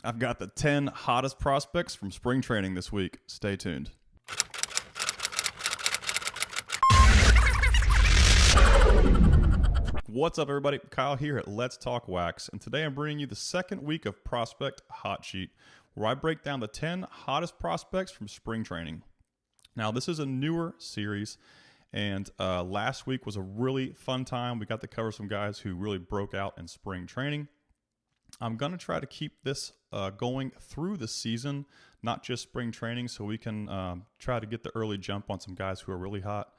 I've got the 10 hottest prospects from spring training this week. Stay tuned. What's up, everybody? Kyle here at Let's Talk Wax, and today I'm bringing you the second week of Prospect Hot Sheet, where I break down the 10 hottest prospects from spring training. Now, this is a newer series, and last week was a really fun time. We got to cover some guys who really broke out in spring training. I'm going to try to keep this going through the season, not just spring training, so we can try to get the early jump on some guys who are really hot,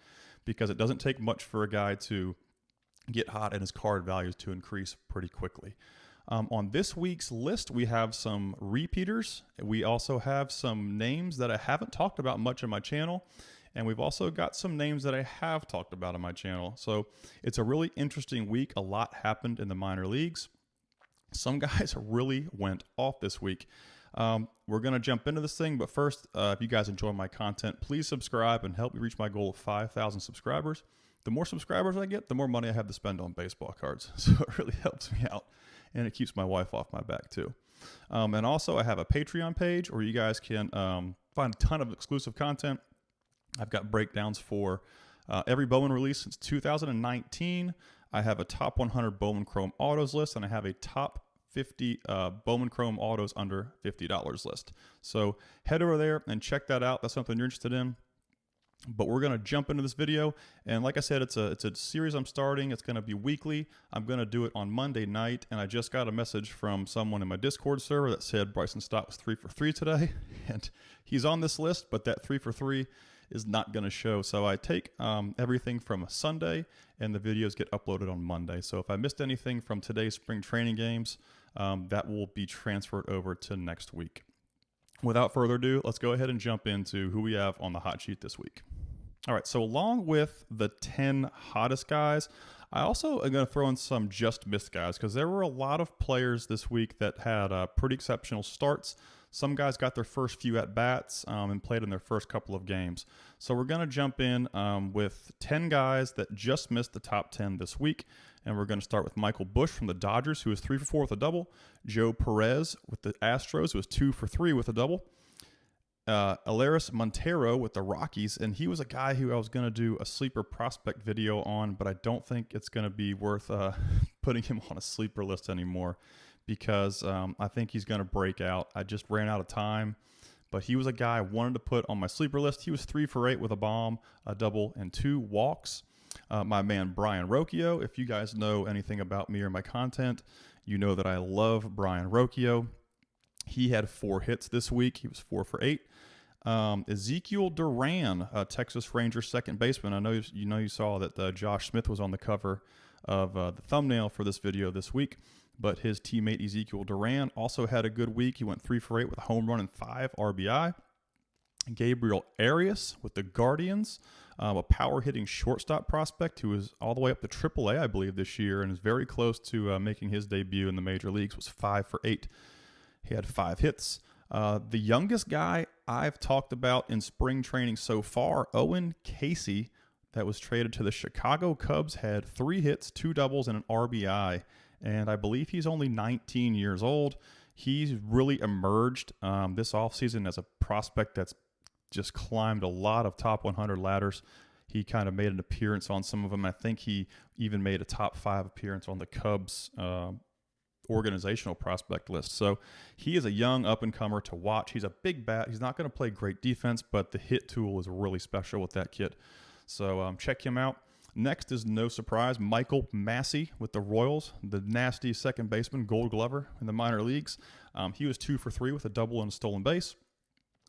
because it doesn't take much for a guy to get hot and his card values to increase pretty quickly. On this week's list, we have some repeaters. We also have some names that I haven't talked about much on my channel, and we've also got some names that I have talked about on my channel. So it's a really interesting week. A lot happened in the minor leagues. Some guys really went off this week. We're going to jump into this thing, but first, if you guys enjoy my content, please subscribe and help me reach my goal of 5,000 subscribers. The more subscribers I get, the more money I have to spend on baseball cards. So it really helps me out, and it keeps my wife off my back too. And also, I have a Patreon page where you guys can find a ton of exclusive content. I've got breakdowns for every Bowman release since 2019. I have a top 100 Bowman Chrome Autos list, and I have a top 50 Bowman Chrome Autos under $50 list. So head over there and check that out. That's something you're interested in. But we're going to jump into this video, and like I said, it's a series I'm starting. It's going to be weekly. I'm going to do it on Monday night, and I just got a message from someone in my Discord server that said Bryson Stott was 3 for 3 today, and he's on this list, but that 3 for 3 is not going to show. So I take everything from Sunday, and the videos get uploaded on Monday. So if I missed anything from today's spring training games, that will be transferred over to next week. Without further ado, let's go ahead and jump into who we have on the hot sheet this week. All right, so along with the 10 hottest guys, I also am going to throw in some just missed guys, because there were a lot of players this week that had pretty exceptional starts. Some guys got their first few at-bats and played in their first couple of games. So we're going to jump in with 10 guys that just missed the top 10 this week. And we're going to start with Michael Busch from the Dodgers, who was 3 for 4 with a double. Joe Perez with the Astros, who was 2 for 3 with a double. Eleris Montero with the Rockies, and he was a guy who I was going to do a sleeper prospect video on, but I don't think it's going to be worth putting him on a sleeper list anymore, because I think he's going to break out. I just ran out of time, but he was a guy I wanted to put on my sleeper list. He was 3 for 8 with a bomb, a double, and 2 walks. My man Brian Rocchio, if you guys know anything about me or my content, you know that I love Brian Rocchio. He had 4 hits this week. He was 4 for 8. Ezekiel Duran, Texas Rangers second baseman. I know you saw that Josh Smith was on the cover of the thumbnail for this video this week, but his teammate Ezekiel Duran also had a good week. He went 3 for 8 with a home run and 5 RBI. Gabriel Arias with the Guardians, a power-hitting shortstop prospect who is all the way up to AAA, I believe, this year, and is very close to making his debut in the major leagues, was 5 for 8. He had 5 hits. The youngest guy I've talked about in spring training so far, Owen Casey, that was traded to the Chicago Cubs, had 3 hits, 2 doubles, and an RBI, and I believe he's only 19 years old. He's really emerged this offseason as a prospect that's just climbed a lot of top 100 ladders. He kind of made an appearance on some of them. I think he even made a top 5 appearance on the Cubs organizational prospect list. So he is a young up-and-comer to watch. He's a big bat. He's not going to play great defense, but the hit tool is really special with that kid. So check him out. Next is, no surprise, Michael Massey with the Royals, the nasty second baseman, Gold Glover in the minor leagues. He was 2 for 3 with a double and a stolen base.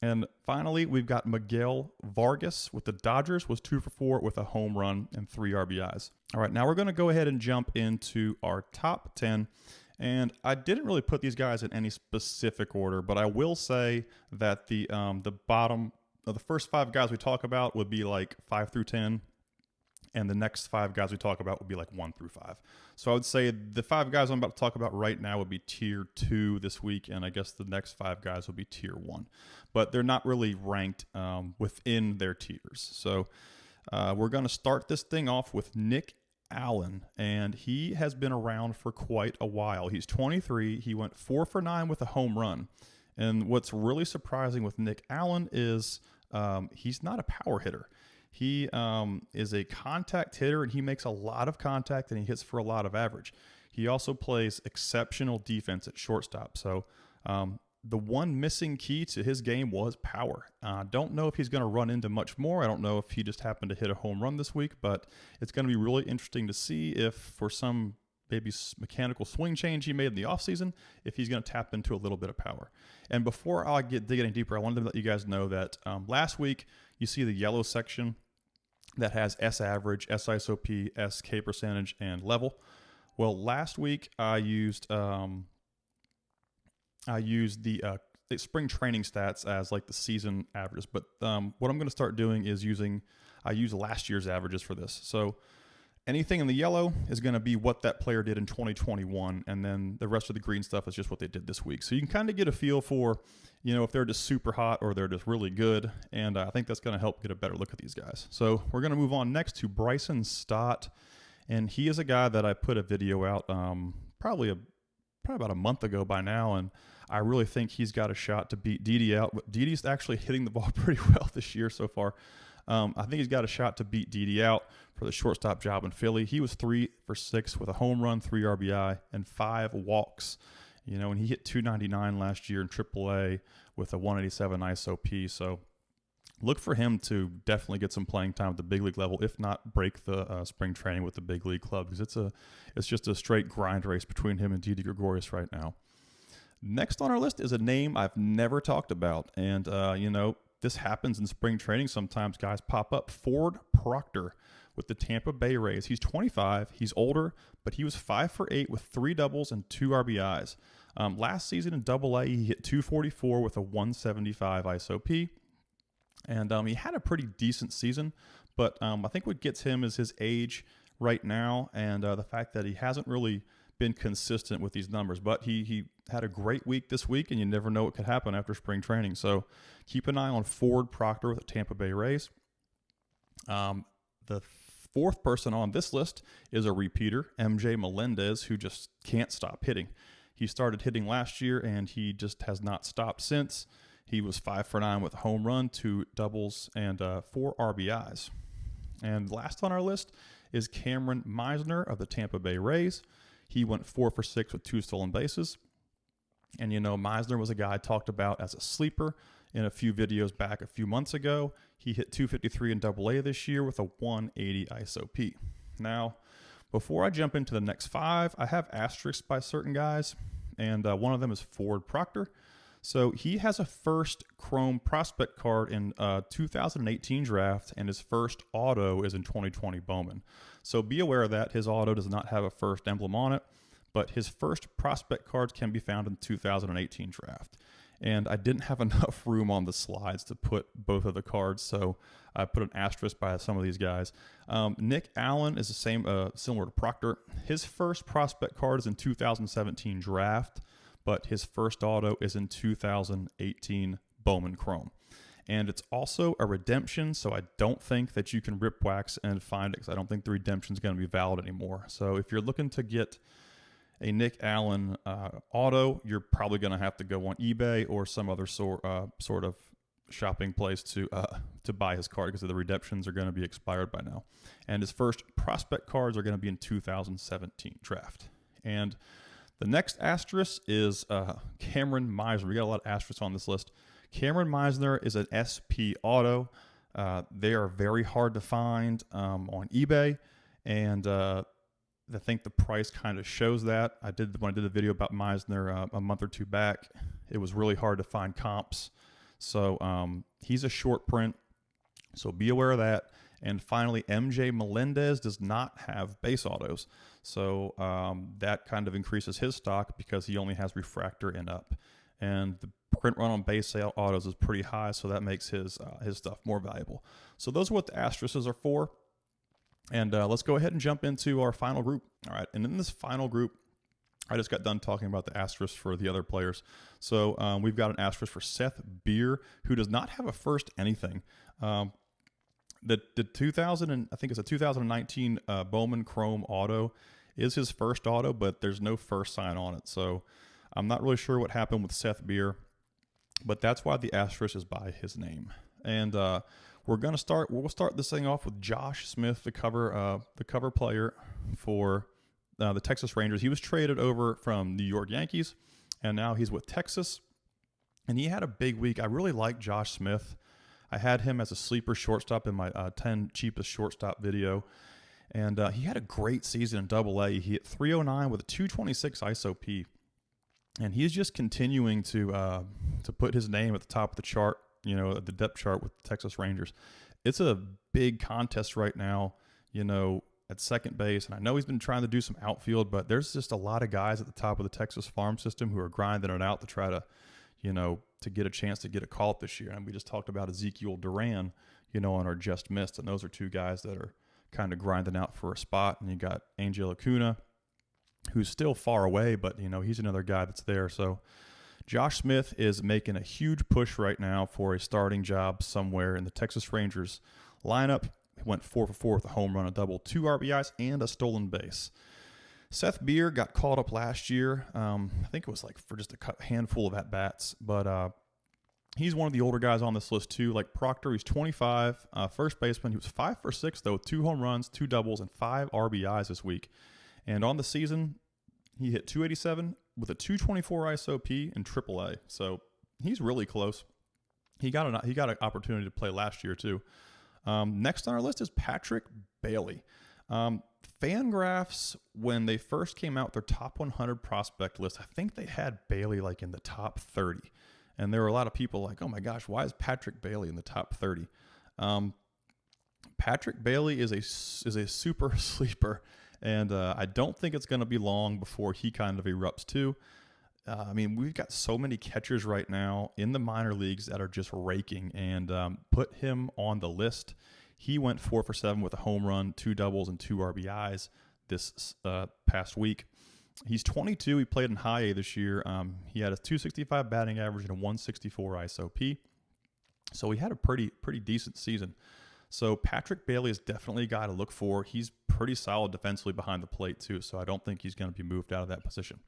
And finally, we've got Miguel Vargas with the Dodgers, was 2 for 4 with a home run and 3 RBIs. All right, now we're going to go ahead and jump into our top 10. And I didn't really put these guys in any specific order, but I will say that the bottom of the first 5 guys we talk about would be like 5 through 10. And the next 5 guys we talk about would be like 1 through 5. So I would say the 5 guys I'm about to talk about right now would be tier 2 this week, and I guess the next 5 guys will be tier 1. But they're not really ranked within their tiers. So we're going to start this thing off with Nick Allen, and he has been around for quite a while. He's 23. He went 4 for 9 with a home run. And what's really surprising with Nick Allen is he's not a power hitter. He is a contact hitter, and he makes a lot of contact, and he hits for a lot of average. He also plays exceptional defense at shortstop. So the one missing key to his game was power. Don't know if he's going to run into much more. I don't know if he just happened to hit a home run this week, but it's going to be really interesting to see if for some maybe mechanical swing change he made in the offseason, if he's going to tap into a little bit of power. And before I dig any deeper, I wanted to let you guys know that last week you see the yellow section that has S average, S ISOP, S K percentage, and level. Well, last week I used the spring training stats as like the season averages. But what I'm going to start doing is I use last year's averages for this. So anything in the yellow is going to be what that player did in 2021, and then the rest of the green stuff is just what they did this week. So you can kind of get a feel for, if they're just super hot or they're just really good, and I think that's going to help get a better look at these guys. So we're going to move on next to Bryson Stott, and he is a guy that I put a video out probably about a month ago by now, and I really think he's got a shot to beat Didi out. Didi's actually hitting the ball pretty well this year so far. I think he's got a shot to beat Didi out for the shortstop job in Philly. He was 3 for 6 with a home run, 3 RBI, and 5 walks. And he hit 299 last year in AAA with a 187 ISOP. So look for him to definitely get some playing time at the big league level, if not break the spring training with the big league club, because it's just a straight grind race between him and Didi Gregorius right now. Next on our list is a name I've never talked about, and this happens in spring training sometimes. Guys pop up. Ford Proctor with the Tampa Bay Rays. He's 25. He's older, but he was 5 for 8 with 3 doubles and 2 RBIs. Last season in AA, he hit 244 with a 175 ISOP. And he had a pretty decent season, but I think what gets him is his age right now and the fact that he hasn't really been consistent with these numbers. But he had a great week this week, and you never know what could happen after spring training. So keep an eye on Ford Proctor with the Tampa Bay Rays. The fourth person on this list is a repeater, MJ Melendez, who just can't stop hitting. He started hitting last year, and he just has not stopped since. He was 5 for 9 with a home run, 2 doubles, and 4 RBIs. And last on our list is Cameron Meisner of the Tampa Bay Rays. He went 4 for 6 with 2 stolen bases. And Meisner was a guy I talked about as a sleeper in a few videos back a few months ago. He hit 253 in AA this year with a 180 ISOP. Now, before I jump into the next 5, I have asterisks by certain guys, and one of them is Ford Proctor. So he has a first Chrome prospect card in 2018 draft, and his first auto is in 2020 Bowman. So be aware of that. His auto does not have a first emblem on it, but his first prospect cards can be found in 2018 draft. And I didn't have enough room on the slides to put both of the cards, so I put an asterisk by some of these guys. Nick Allen is the same, similar to Proctor. His first prospect card is in 2017 draft, but his first auto is in 2018 Bowman Chrome. And it's also a redemption, so I don't think that you can rip wax and find it, because I don't think the redemption is going to be valid anymore. So if you're looking to get a Nick Allen auto, you're probably going to have to go on eBay or some other sort of shopping place to buy his card, because the redemptions are going to be expired by now. And his first prospect cards are going to be in 2017 draft. And the next asterisk is Cameron Meisner. We got a lot of asterisks on this list. Cameron Meisner is an SP auto. They are very hard to find on eBay, and I think the price kind of shows that. When I did a video about Meisner a month or two back, it was really hard to find comps. So he's a short print, so be aware of that. And finally, MJ Melendez does not have base autos. So that kind of increases his stock because he only has refractor and up. And the print run on base autos is pretty high, so that makes his stuff more valuable. So those are what the asterisks are for. And let's go ahead and jump into our final group. All right, and in this final group, I just got done talking about the asterisk for the other players. So we've got an asterisk for Seth Beer, who does not have a first anything. The 2000 and I think it's a 2019 Bowman Chrome auto is his first auto, but there's no first sign on it. So I'm not really sure what happened with Seth Beer, but that's why the asterisk is by his name. And we'll start this thing off with Josh Smith, the cover player for the Texas Rangers. He was traded over from New York Yankees, and now he's with Texas. And he had a big week. I really like Josh Smith. I had him as a sleeper shortstop in my 10 cheapest shortstop video. And he had a great season in Double-A. He hit 309 with a 226 ISOP. And he's just continuing to put his name at the top of the chart, at the depth chart with the Texas Rangers. It's a big contest right now, at second base. And I know he's been trying to do some outfield, but there's just a lot of guys at the top of the Texas farm system who are grinding it out to try to, to get a chance to get a call up this year. And we just talked about Ezekiel Duran, on our Just Missed. And those are two guys that are kind of grinding out for a spot. And you got Angel Acuna, who's still far away, but, he's another guy that's there. So Josh Smith is making a huge push right now for a starting job somewhere in the Texas Rangers lineup. He went 4 for 4 with a home run, a double, 2 RBIs, and a stolen base. Seth Beer got called up last year. I think it was like for just a handful of at-bats, but he's one of the older guys on this list too. Like Proctor, he's 25, first baseman. He was 5 for 6 though, 2 home runs, 2 doubles, and 5 RBIs this week. And on the season, he hit 287 with a 224 ISOP in AAA. So he's really close. He got an opportunity to play last year too. Next on our list is Patrick Bailey. Fangraphs, when they first came out with their top 100 prospect list, I think they had Bailey like in the top 30. And there were a lot of people like, oh my gosh, why is Patrick Bailey in the top 30? Patrick Bailey is a super sleeper. And I don't think it's going to be long before he kind of erupts too. We've got so many catchers right now in the minor leagues that are just raking, and put him on the list. He went 4 for 7 with a home run, 2 doubles, and 2 RBIs this past week. He's 22. He played in high A this year. He had a 265 batting average and a 164 ISOP. So he had a pretty decent season. So Patrick Bailey is definitely a guy to look for. He's pretty solid defensively behind the plate too, so I don't think he's going to be moved out of that position.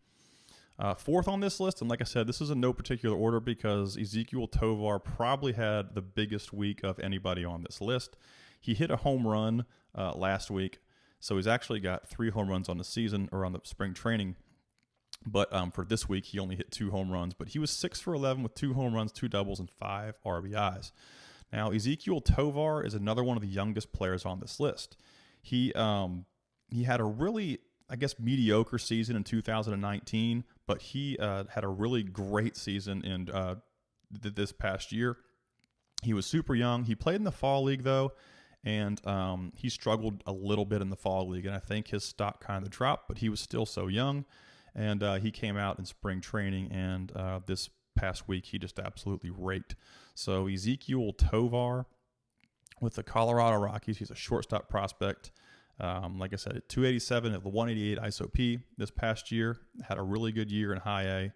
Fourth on this list, and like I said, this is in no particular order because Ezekiel Tovar probably had the biggest week of anybody on this list. He hit a home run last week, so he's actually got 3 home runs on the season or on the spring training. But for this week, he only hit 2 home runs, but he was 6 for 11 with 2 home runs, 2 doubles, and 5 RBIs. Now, Ezekiel Tovar is another one of the youngest players on this list. He had a really, mediocre season in 2019, but he had a really great season in this past year. He was super young. He played in the fall league, though, and he struggled a little bit in the fall league, and I think his stock kind of dropped, but he was still so young, and he came out in spring training, and this past week he just absolutely raked. So Ezekiel Tovar with the Colorado Rockies, he's a shortstop prospect. Like I said, at 287 at the 188 ISOP this past year, had a really good year in high A.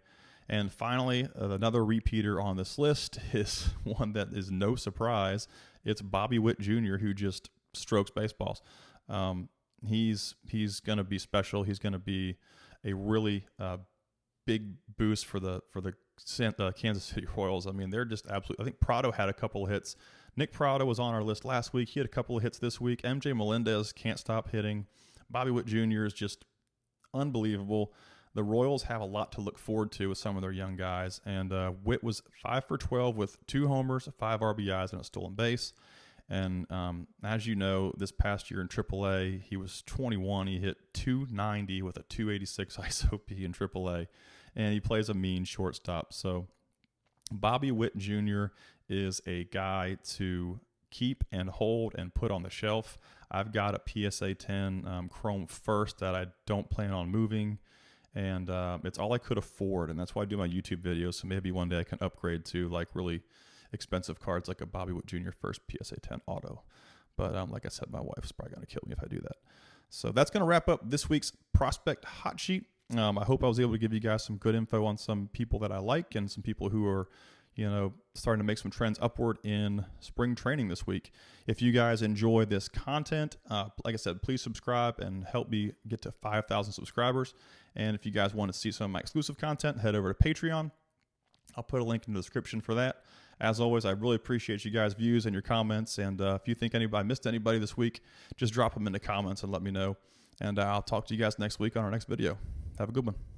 And finally, another repeater on this list is one that is no surprise. It's Bobby Witt Jr., who just strokes baseballs. He's going to be special. He's going to be a really big boost for the Kansas City Royals. They're just absolutely. I think Prado had a couple of hits. Nick Prado was on our list last week. He had a couple of hits this week. MJ Melendez can't stop hitting. Bobby Witt Jr. is just unbelievable. The Royals have a lot to look forward to with some of their young guys. And Witt was 5 for 12 with 2 homers, 5 RBIs, and a stolen base. And as you know, this past year in AAA, he was 21. He hit 290 with a 286 ISOP in AAA. And he plays a mean shortstop. So Bobby Witt Jr. is a guy to keep and hold and put on the shelf. I've got a PSA 10 Chrome First that I don't plan on moving, and it's all I could afford, and that's why I do my YouTube videos. So maybe one day I can upgrade to like really expensive cards like a Bobby Witt Jr. First PSA 10 Auto. But like I said, my wife's probably going to kill me if I do that. So that's going to wrap up this week's Prospect Hot Sheet. I hope I was able to give you guys some good info on some people that I like and some people who are, starting to make some trends upward in spring training this week. If you guys enjoy this content, like I said, please subscribe and help me get to 5,000 subscribers. And if you guys want to see some of my exclusive content, head over to Patreon. I'll put a link in the description for that. As always, I really appreciate you guys' views and your comments. And if you think I missed anybody this week, just drop them in the comments and let me know. And I'll talk to you guys next week on our next video. Have a good one.